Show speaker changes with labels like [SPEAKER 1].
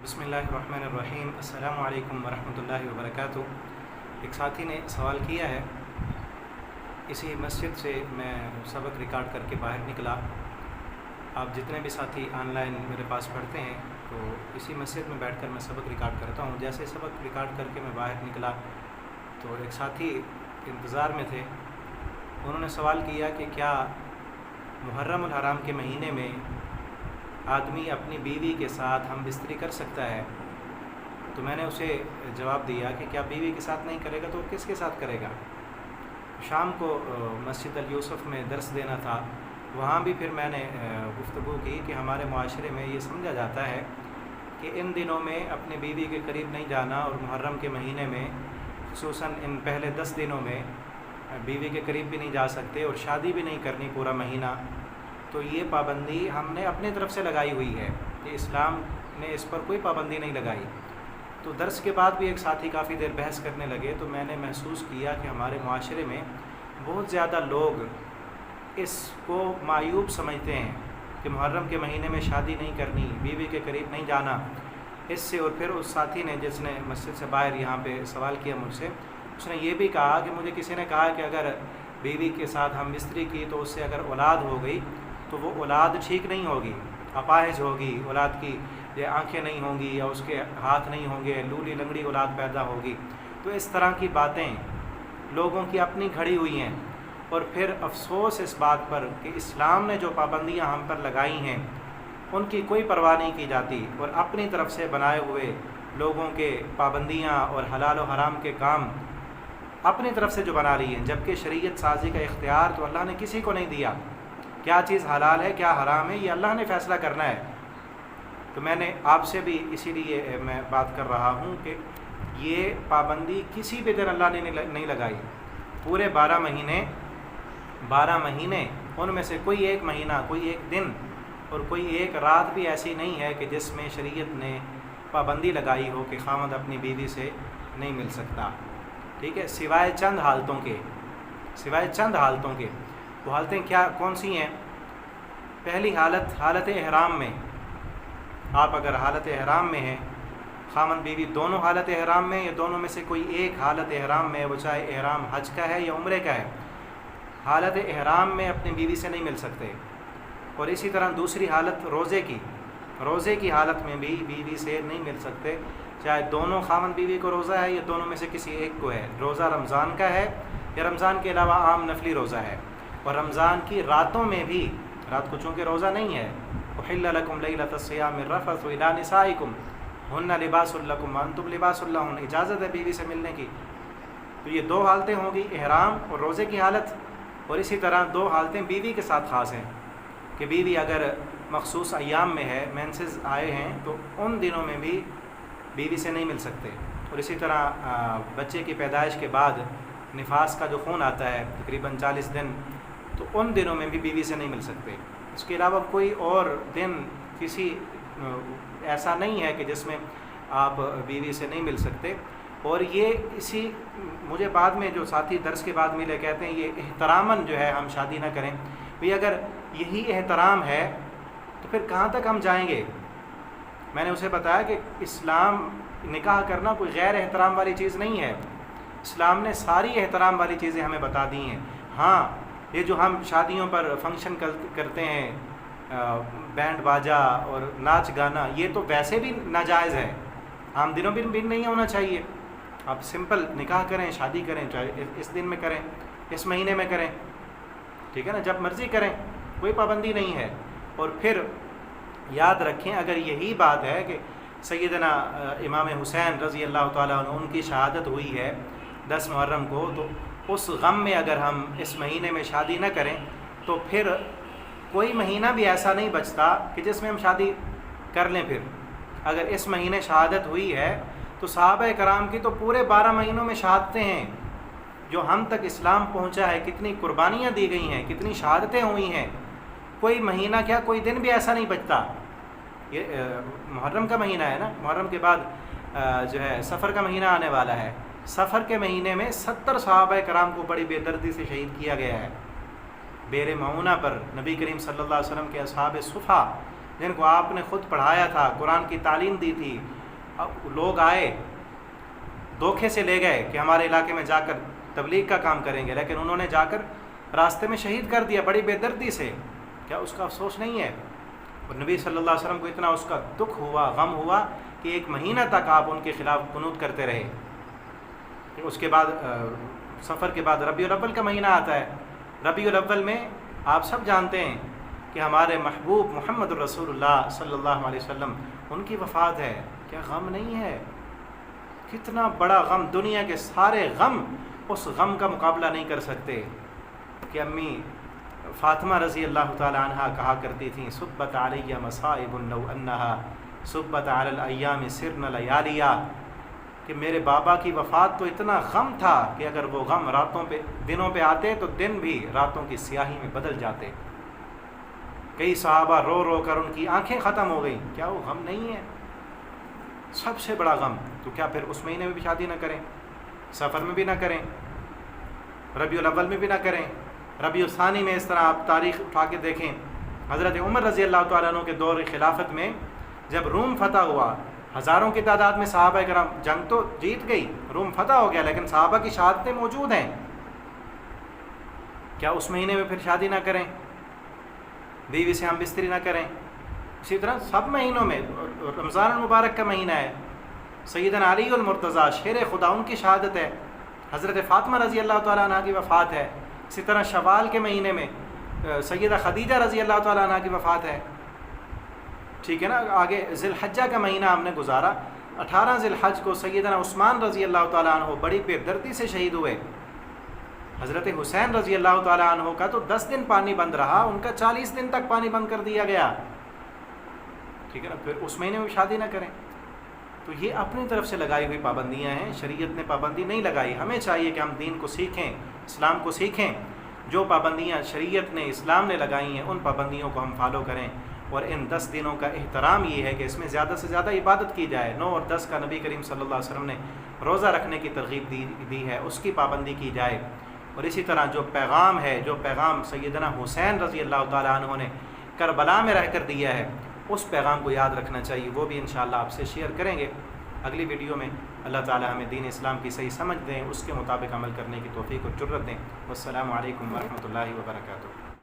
[SPEAKER 1] بسم اللہ الرحمن الرحیم۔ السلام علیکم ورحمۃ اللہ وبرکاتہ۔ ایک ساتھی نے سوال کیا ہے، اسی مسجد سے میں سبق ریکارڈ کر کے باہر نکلا۔ آپ جتنے بھی ساتھی آن لائن میرے پاس پڑھتے ہیں تو اسی مسجد میں بیٹھ کر میں سبق ریکارڈ کرتا ہوں۔ جیسے سبق ریکارڈ کر کے میں باہر نکلا تو ایک ساتھی انتظار میں تھے، انہوں نے سوال کیا کہ کیا محرم الحرام کے مہینے میں آدمی اپنی بیوی کے ساتھ ہم بستری کر سکتا ہے؟ تو میں نے اسے جواب دیا کہ کیا بیوی کے ساتھ نہیں کرے گا تو کس کے ساتھ کرے گا؟ شام کو مسجد الیوسف میں درس دینا تھا، وہاں بھی پھر میں نے گفتگو کی کہ ہمارے معاشرے میں یہ سمجھا جاتا ہے کہ ان دنوں میں اپنی بیوی کے قریب نہیں جانا، اور محرم کے مہینے میں خصوصاً ان پہلے 10 دنوں میں بیوی کے قریب بھی نہیں جا سکتے اور شادی بھی نہیں کرنی پورا مہینہ۔ تو یہ پابندی ہم نے اپنی طرف سے لگائی ہوئی ہے کہ اسلام نے اس پر کوئی پابندی نہیں لگائی۔ تو درس کے بعد بھی ایک ساتھی کافی دیر بحث کرنے لگے تو میں نے محسوس کیا کہ ہمارے معاشرے میں بہت زیادہ لوگ اس کو معیوب سمجھتے ہیں کہ محرم کے مہینے میں شادی نہیں کرنی، بیوی کے قریب نہیں جانا۔ اس سے اور پھر اس ساتھی نے جس نے مسجد سے باہر یہاں پہ سوال کیا مجھ سے، اس نے یہ بھی کہا کہ مجھے کسی نے کہا کہ اگر بیوی کے ساتھ ہم بستری کی تو اس سے اگر اولاد ہو گئی تو وہ اولاد ٹھیک نہیں ہوگی، اپاہج ہوگی، اولاد کی یا آنکھیں نہیں ہوں گی یا اس کے ہاتھ نہیں ہوں گے، لولی لنگڑی اولاد پیدا ہوگی۔ تو اس طرح کی باتیں لوگوں کی اپنی گھڑی ہوئی ہیں، اور پھر افسوس اس بات پر کہ اسلام نے جو پابندیاں ہم پر لگائی ہیں ان کی کوئی پرواہ نہیں کی جاتی، اور اپنی طرف سے بنائے ہوئے لوگوں کے پابندیاں اور حلال و حرام کے کام اپنی طرف سے جو بنا رہی ہیں، جبکہ شریعت سازی کا اختیار تو اللہ نے کسی کو نہیں دیا۔ کیا چیز حلال ہے کیا حرام ہے یہ اللہ نے فیصلہ کرنا ہے۔ تو میں نے آپ سے بھی اسی لیے میں بات کر رہا ہوں کہ یہ پابندی کسی بھی دن اللہ نے نہیں لگائی۔ پورے 12 مہینے ان میں سے کوئی ایک مہینہ، کوئی ایک دن اور کوئی ایک رات بھی ایسی نہیں ہے کہ جس میں شریعت نے پابندی لگائی ہو کہ خاوند اپنی بیوی سے نہیں مل سکتا، ٹھیک ہے، سوائے چند حالتوں کے۔ وہ حالتیں کون سی ہیں؟ پہلی حالت احرام میں۔ آپ اگر حالت احرام میں ہیں، خاوند بیوی دونوں حالت احرام میں، یا دونوں میں سے کوئی ایک حالت احرام میں، وہ چاہے احرام حج کا ہے یا عمرے کا ہے، حالت احرام میں اپنی بیوی سے نہیں مل سکتے۔ اور اسی طرح دوسری حالت روزے کی حالت میں بھی بیوی سے نہیں مل سکتے، چاہے دونوں خاوند بیوی کو روزہ ہے یا دونوں میں سے کسی ایک کو ہے، روزہ رمضان کا ہے یا رمضان کے علاوہ عام نفلی روزہ ہے۔ اور رمضان کی راتوں میں بھی، رات کو چونکہ روزہ نہیں ہے، احل لکم لیلۃ الصیام الرفث الی نسائکم ہن لباس لکم وانتم لباس لہن، اجازت ہے بیوی سے ملنے کی۔ تو یہ 2 حالتیں ہوں گی، احرام اور روزے کی حالت۔ اور اسی طرح 2 حالتیں بیوی کے ساتھ خاص ہیں کہ بیوی اگر مخصوص ایام میں ہے، مینسز آئے ہیں، تو ان دنوں میں بھی بیوی سے نہیں مل سکتے۔ اور اسی طرح بچے کی پیدائش کے بعد نفاس کا جو خون آتا ہے تقریباً 40 دن، تو ان دنوں میں بھی بیوی سے نہیں مل سکتے۔ اس کے علاوہ کوئی اور دن کسی ایسا نہیں ہے کہ جس میں آپ بیوی سے نہیں مل سکتے۔ اور یہ مجھے بعد میں جو ساتھی درس کے بعد ملے کہتے ہیں یہ احتراماً جو ہے ہم شادی نہ کریں۔ بھئی اگر یہی احترام ہے تو پھر کہاں تک ہم جائیں گے؟ میں نے اسے بتایا کہ اسلام نکاح کرنا کوئی غیر احترام والی چیز نہیں ہے، اسلام نے ساری احترام والی چیزیں ہمیں بتا دی ہیں۔ ہاں، یہ جو ہم شادیوں پر فنکشن کرتے ہیں، بینڈ باجا اور ناچ گانا، یہ تو ویسے بھی ناجائز ہے، عام دنوں بھی نہیں ہونا چاہیے۔ آپ سمپل نکاح کریں، شادی کریں، چاہے اس دن میں کریں، اس مہینے میں کریں، ٹھیک ہے نا، جب مرضی کریں، کوئی پابندی نہیں ہے۔ اور پھر یاد رکھیں، اگر یہی بات ہے کہ سیدنا امام حسین رضی اللہ تعالیٰ عنہ ان کی شہادت ہوئی ہے 10 محرم کو، تو اس غم میں اگر ہم اس مہینے میں شادی نہ کریں تو پھر کوئی مہینہ بھی ایسا نہیں بچتا کہ جس میں ہم شادی کر لیں۔ پھر اگر اس مہینے شہادت ہوئی ہے تو صحابہ کرام کی تو پورے 12 مہینوں میں شہادتیں ہیں، جو ہم تک اسلام پہنچا ہے، کتنی قربانیاں دی گئی ہیں، کتنی شہادتیں ہوئی ہیں۔ کوئی مہینہ کیا، کوئی دن بھی ایسا نہیں بچتا۔ یہ محرم کا مہینہ ہے نا، محرم کے بعد جو ہے صفر کا مہینہ آنے والا ہے۔ صفر کے مہینے میں 70 صحابہ کرام کو بڑی بے دردی سے شہید کیا گیا ہے۔ بیر معونہ پر نبی کریم صلی اللہ علیہ وسلم کے اصحاب صفا جن کو آپ نے خود پڑھایا تھا، قرآن کی تعلیم دی تھی، اب لوگ آئے دھوکے سے لے گئے کہ ہمارے علاقے میں جا کر تبلیغ کا کام کریں گے، لیکن انہوں نے جا کر راستے میں شہید کر دیا بڑی بے دردی سے. کیا اس کا افسوس نہیں ہے؟ اور نبی صلی اللہ علیہ وسلم کو اتنا اس کا دکھ ہوا، غم ہوا کہ 1 مہینہ تک آپ ان کے خلاف قنوت کرتے رہے. اس کے بعد سفر کے بعد ربیع الاول کا مہینہ آتا ہے. ربیع الاول میں آپ سب جانتے ہیں کہ ہمارے محبوب محمد رسول اللہ صلی اللہ علیہ وسلم ان کی وفات ہے. کیا غم نہیں ہے؟ کتنا بڑا غم، دنیا کے سارے غم اس غم کا مقابلہ نہیں کر سکتے. کہ امی فاطمہ رضی اللہ تعالی عنہ کہا کرتی تھیں صبت علی مصائب لو انہا صبت علی الایام سرن لیالیا، کہ میرے بابا کی وفات تو اتنا غم تھا کہ اگر وہ غم دنوں پہ آتے تو دن بھی راتوں کی سیاہی میں بدل جاتے. کئی صحابہ رو رو کر ان کی آنکھیں ختم ہو گئیں. کیا وہ غم نہیں ہے؟ سب سے بڑا غم. تو کیا پھر اس مہینے میں بھی شادی نہ کریں، سفر میں بھی نہ کریں، ربیع الاول میں بھی نہ کریں، ربیع الثانی میں؟ اس طرح آپ تاریخ اٹھا کے دیکھیں، حضرت عمر رضی اللہ تعالیٰ عنہ کے دور خلافت میں جب روم فتح ہوا، ہزاروں کی تعداد میں صحابہ کرام، جنگ تو جیت گئی، روم فتح ہو گیا، لیکن صحابہ کی شہادتیں موجود ہیں. کیا اس مہینے میں پھر شادی نہ کریں، بیوی سے ہم بستری نہ کریں؟ اسی طرح سب مہینوں میں، رمضان المبارک کا مہینہ ہے، سیدنا علی المرتضیٰ شیر خدا ان کی شہادت ہے، حضرت فاطمہ رضی اللہ تعالیٰ عنہ کی وفات ہے. اسی طرح شوال کے مہینے میں سیدہ خدیجہ رضی اللہ تعالیٰ عنہ کی وفات ہے. ٹھیک ہے نا. آگے ذی الحجہ کا مہینہ ہم نے گزارا، 18 ذی الحج کو سیدنا عثمان رضی اللہ تعالیٰ عنہ بڑی بے دردی سے شہید ہوئے. حضرت حسین رضی اللہ تعالیٰ عنہ کا تو 10 دن پانی بند رہا، ان کا 40 دن تک پانی بند کر دیا گیا. ٹھیک ہے نا. پھر اس مہینے میں شادی نہ کریں. تو یہ اپنی طرف سے لگائی ہوئی پابندیاں ہیں، شریعت نے پابندی نہیں لگائی. ہمیں چاہیے کہ ہم دین کو سیکھیں، اسلام کو سیکھیں. جو پابندیاں شریعت نے، اسلام نے لگائی ہیں، ان پابندیوں کو ہم فالو کریں. اور ان 10 دنوں کا احترام یہ ہے کہ اس میں زیادہ سے زیادہ عبادت کی جائے. 9 اور 10 کا نبی کریم صلی اللہ علیہ وسلم نے روزہ رکھنے کی ترغیب دی ہے، اس کی پابندی کی جائے. اور اسی طرح جو پیغام سیدنا حسین رضی اللہ تعالیٰ عنہ نے کربلا میں رہ کر دیا ہے، اس پیغام کو یاد رکھنا چاہیے. وہ بھی انشاءاللہ آپ سے شیئر کریں گے اگلی ویڈیو میں. اللہ تعالیٰ ہمیں دین اسلام کی صحیح سمجھ دیں، اس کے مطابق عمل کرنے کی توفیق اور جرت دیں. والسلام علیکم ورحمۃ اللہ وبرکاتہ.